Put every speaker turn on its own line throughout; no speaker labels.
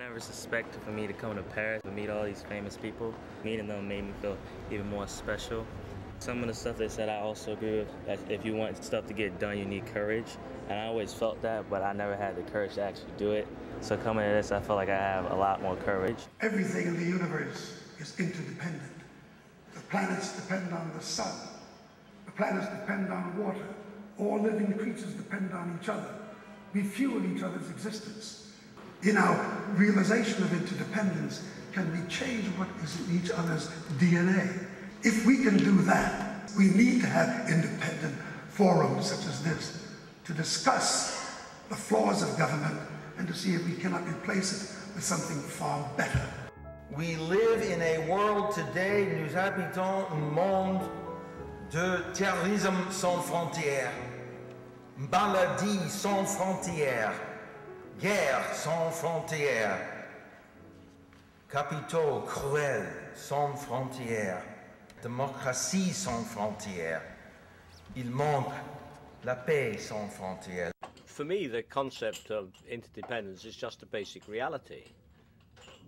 never suspected for me to come to Paris to meet all these famous people. Meeting them made me feel even more special. Some of the stuff they said I also agree with, that if you want stuff to get done, you need courage. And I always felt that, but I never had the courage to actually do it. So coming to this, I feel like I have a lot more courage.
Everything in the universe is interdependent. The planets depend on the sun. The planets depend on water. All living creatures depend on each other. We fuel each other's existence. In our realization of interdependence, can we change what is in each other's DNA? If we can do that, we need to have independent forums such as this to discuss the flaws of government and to see if we cannot replace it with something far better.
We live in a world today, nous habitons un monde de terrorisme sans frontières, maladie sans frontières, guerre sans frontières, capitaux cruels sans frontières, démocratie sans frontières. Il manque la paix sans frontières.
For me, the concept of interdependence is just a basic reality.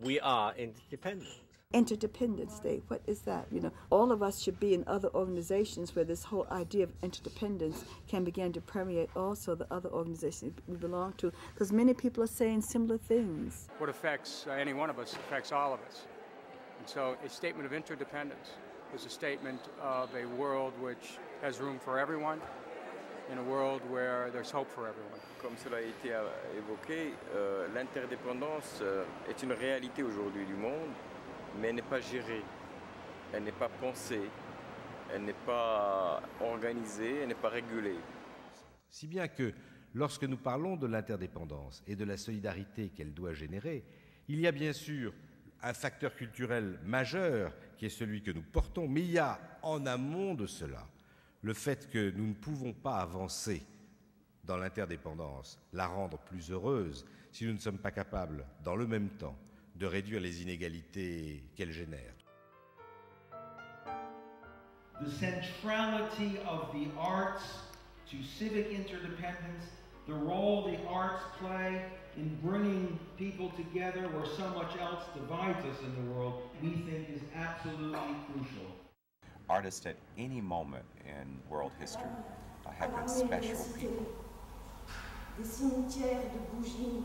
We are interdependent.
Interdependence Day, what is that? You know, all of us should be in other organizations where this whole idea of interdependence can begin to permeate also the other organizations we belong to, because many people are saying similar things.
What affects any one of us affects all of us. And so a statement of interdependence is a statement of a world which has room for everyone, in a world where there's hope for everyone.
Comme cela a été évoqué, l'interdépendance est une réalité aujourd'hui du monde, mais elle n'est pas gérée, elle n'est pas pensée, elle n'est pas organisée, elle n'est pas régulée.
Si bien que, lorsque nous parlons de l'interdépendance et de la solidarité qu'elle doit générer, il y a bien sûr un facteur culturel majeur qui est celui que nous portons, mais il y a en amont de cela le fait que nous ne pouvons pas avancer dans l'interdépendance, la rendre plus heureuse, si nous ne sommes pas capables, dans le même temps, de réduire les inégalités qu'elle génère.
The centrality of the arts to civic interdependence, the role the arts play in bringing people together where so much else divides us in the world, we think is absolutely crucial.
Artists at any moment in world history have been special people.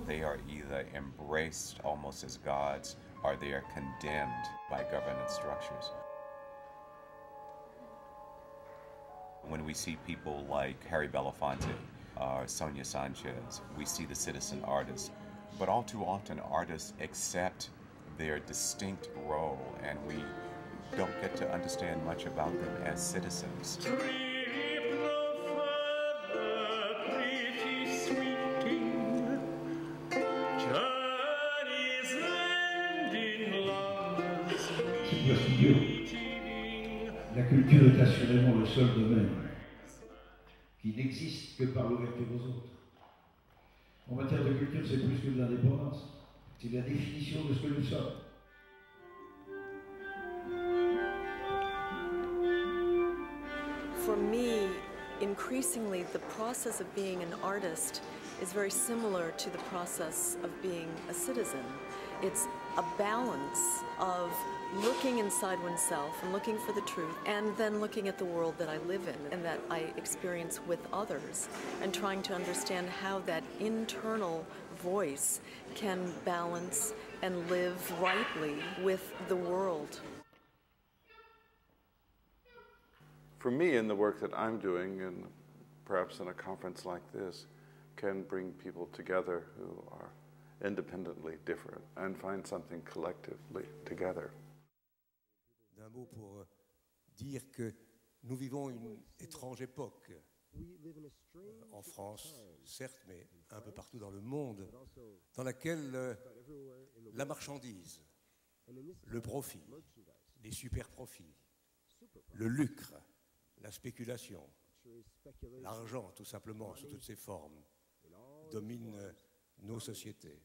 They are either embraced almost as gods or they are condemned by governance structures. When we see people like Harry Belafonte or Sonia Sanchez, we see the citizen artists. But all too often artists accept their distinct role and we don't get to understand much about them as citizens.
La culture est assurément le seul domaine qui n'existe que par l'ouverture aux autres. En matière de culture, c'est plus que de l'indépendance. C'est la définition de ce que nous sommes.
For me, increasingly, the process of being an artist is very similar to the process of being a citizen. It's a balance of looking inside oneself and looking for the truth, and then looking at the world that I live in and that I experience with others, and trying to understand how that internal voice can balance and live rightly with the world.
For me, in the work that I'm doing, and perhaps in a conference like this, can bring people together who are independently different and find something collectively together.
D'un mot pour dire que nous vivons une étrange époque. En France, certes, mais un peu partout dans le monde, dans laquelle la marchandise, le profit, les super profits, le lucre, la spéculation, l'argent tout simplement sous toutes ses formes, dominent nos sociétés.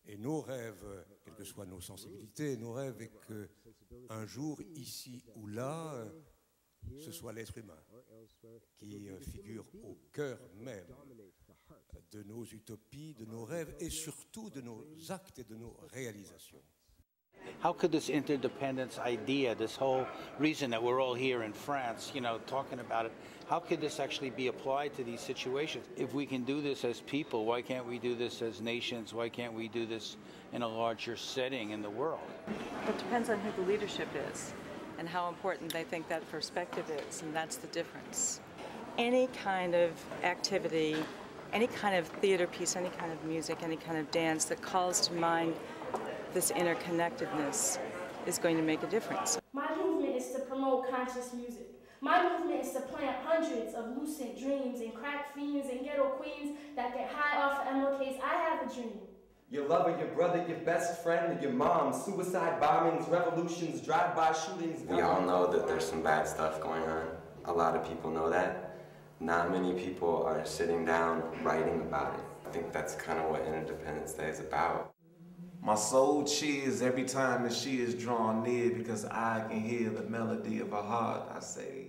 Et nos rêves, quelles que soient nos sensibilités, nos rêves est qu'un jour, ici ou là, ce soit l'être humain qui figure au cœur même de nos nos utopies, de nos rêves et surtout de nos actes et de nos réalisations.
How could this interdependence idea, this whole reason that we're all here in France, you know, talking about it, how could this actually be applied to these situations? If we can do this as people, why can't we do this as nations? Why can't we do this in a larger setting in the world?
It depends on who the leadership is and how important they think that perspective is, and that's the difference. Any kind of activity, any kind of theater piece, any kind of music, any kind of dance that calls to mind this interconnectedness is going to make a difference.
My movement is to promote conscious music. My movement is to plant hundreds of lucid dreams and crack fiends and ghetto queens that get high off of MLK's I Have a Dream.
Your lover, your brother, your best friend, your mom, suicide bombings, revolutions, drive-by shootings.
We all know that there's some bad stuff going on. A lot of people know that. Not many people are sitting down writing about it. I think that's kind of what Interdependence Day is about.
My soul cheers every time that she is drawn near because I can hear the melody of her heart. I say,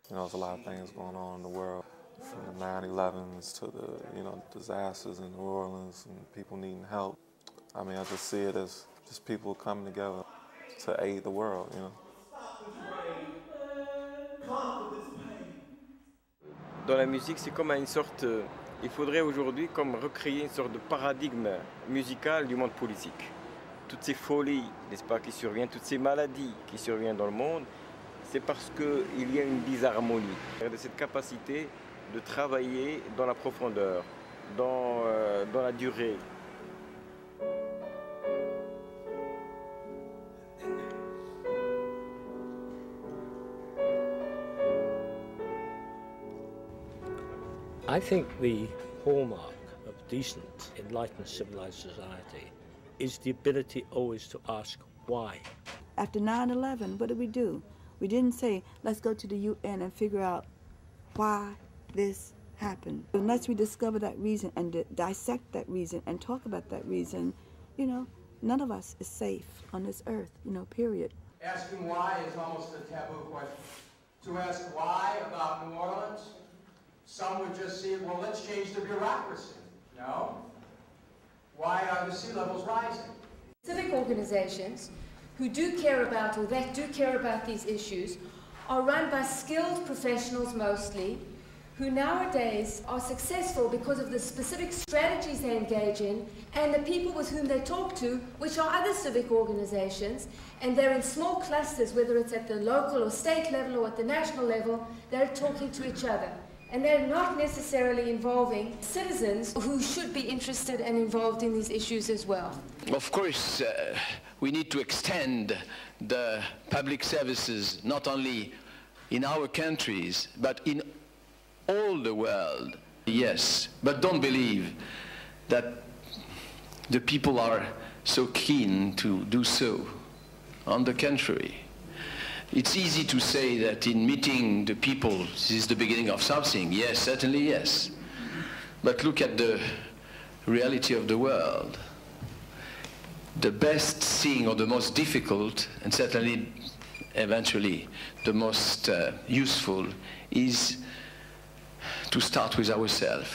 you know, there's a lot of things going on in the world, from the 9/11s to the, you know, disasters in New Orleans and people needing help. I mean, I just see it as just people coming together to aid the world, you know.
Dans la musique, c'est comme une sorte... Il faudrait aujourd'hui comme recréer une sorte de paradigme musical du monde politique. Toutes ces folies, n'est-ce pas, qui surviennent, toutes ces maladies qui surviennent dans le monde, c'est parce qu'il y a une disharmonie. De cette capacité de travailler dans la profondeur, dans la durée.
I think the hallmark of decent, enlightened, civilized society is the ability always to ask why.
After 9/11, what did we do? We didn't say, let's go to the UN and figure out why this happened. Unless we discover that reason and dissect that reason and talk about that reason, you know, none of us is safe on this earth, you know, period.
Asking why is almost a taboo question. To ask why about New Orleans, some would just see, well, let's change the bureaucracy. No. Why are the sea levels rising?
Civic organizations who do care about, or that do care about these issues, are run by skilled professionals mostly, who nowadays are successful because of the specific strategies they engage in and the people with whom they talk to, which are other civic organizations, and they're in small clusters, whether it's at the local or state level or at the national level, they're talking to each other. And they're not necessarily involving citizens who should be interested and involved in these issues as well.
Of course, we need to extend the public services not only in our countries, but in all the world. Yes, but don't believe that the people are so keen to do so. On the contrary. It's easy to say that in meeting the people, this is the beginning of something. Yes, certainly yes. But look at the reality of the world. The best thing, or the most difficult, and certainly eventually the most useful, is to start with ourselves.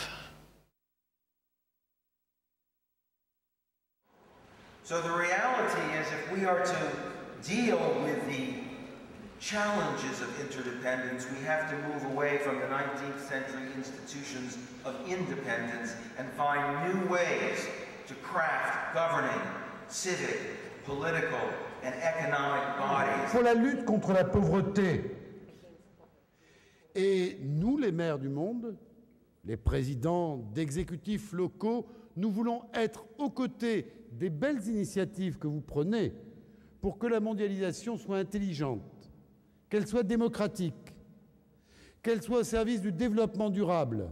So the reality is, if we are to deal with the challenges of interdependence, we have to move away from the 19th century institutions of independence and find new ways to craft governing, civic, political, and economic bodies.
Pour la lutte contre la pauvreté. Et nous, les maires du monde, les présidents d'exécutifs locaux, nous voulons être aux côtés des belles initiatives que vous prenez pour que la mondialisation soit intelligente, qu'elle soit démocratique, qu'elle soit au service du développement durable,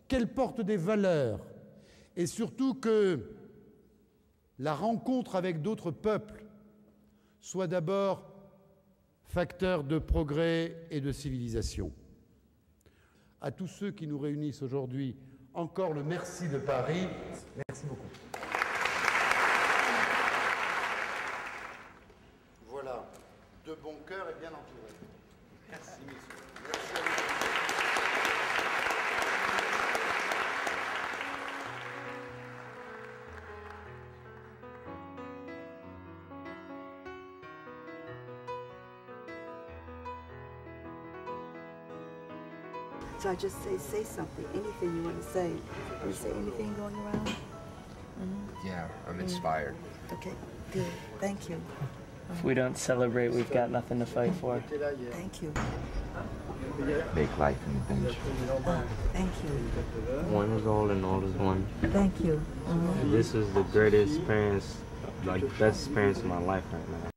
qu'elle porte des valeurs, et surtout que la rencontre avec d'autres peuples soit d'abord facteur de progrès et de civilisation. À tous ceux qui nous réunissent aujourd'hui, encore le merci de Paris. Merci beaucoup. Voilà, de bon cœur et bien entouré. Merci, messieurs. Merci à vous.
So I just say something, anything you want to say. Want to say anything going around?
Yeah, I'm inspired.
Okay, good. Thank you.
If we don't celebrate, we've got nothing to fight for.
Thank you.
Make life an adventure.
Thank you.
One is all and all is one.
Thank you.
This is the greatest experience, like best experience of my life right now.